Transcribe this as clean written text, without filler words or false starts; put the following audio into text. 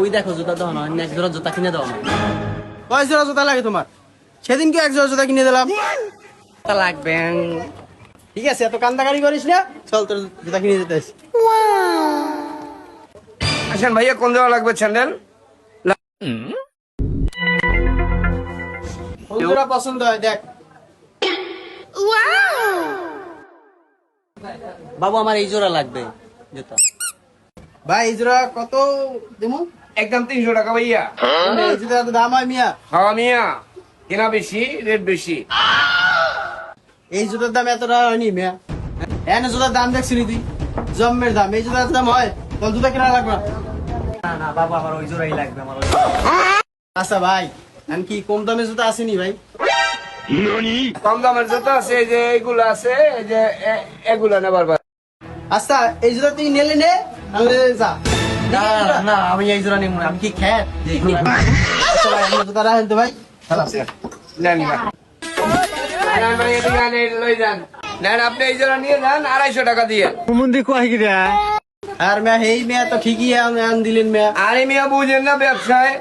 ওই দেখো জুতা দাও না, এক জোড়া জুতা কিনে দাও না। কয় জোড়া জুতা লাগে তোমার? সেদিন কি এক জোড়া জুতা কিনে দিলাম। তা লাগবে। ঠিক আছে, এত কান্দাকারি করিস না, চল তোর জুতা কিনে দিতে আসি। আসেন ভাইয়া, কোন দেওয়া লাগবে স্যান্ডেল? কোন জোড়া পছন্দ হয় দেখ। বাবু আমার এই জোড়া লাগবে জুতা। ভাই এই জোড়া কত দেবো? একদম 300 টাকা ভাইয়া। এই জুতা এত দাম হয় মিয়া? হ্যাঁ মিয়া, কেনা বেশি, রেট বেশি। এই জুতার দাম এত টাকা হয়নি মিয়া। এনে জুতার দাম দেখছিলি তুই? জম্মের দাম। এই জুতার দাম হয়? তোর জুতা কেনা লাগবে না। না না বাবু, আমার ওই জোড়াই লাগবে, আমার ওই আচ্ছা ভাই, আর কি কম দামে জুতা আসেনি ভাই? কম দামের জুতো আছে, এই যে এইগুলো আছে, এই যে এগুলো নেবার বার। আচ্ছা এই জুতা তুই নেলে নে, তাহলে যা। না না, আমি এই জোড়া নিব না। আমি কি খ্যাত? আচ্ছা ভাই, আমার জুতা রাখেন তো ভাই। নেন না। নেন ভাই, এদিকে আনে, লই যান। নেন, আপনি এই জোড়া নিয়ে যান 250 টাকা দিয়ে। আর মিয়া এই মিয়া তো ঠিকই আন দিলেন মিয়া। আরে মিয়া বুঝেন না ব্যবসায়।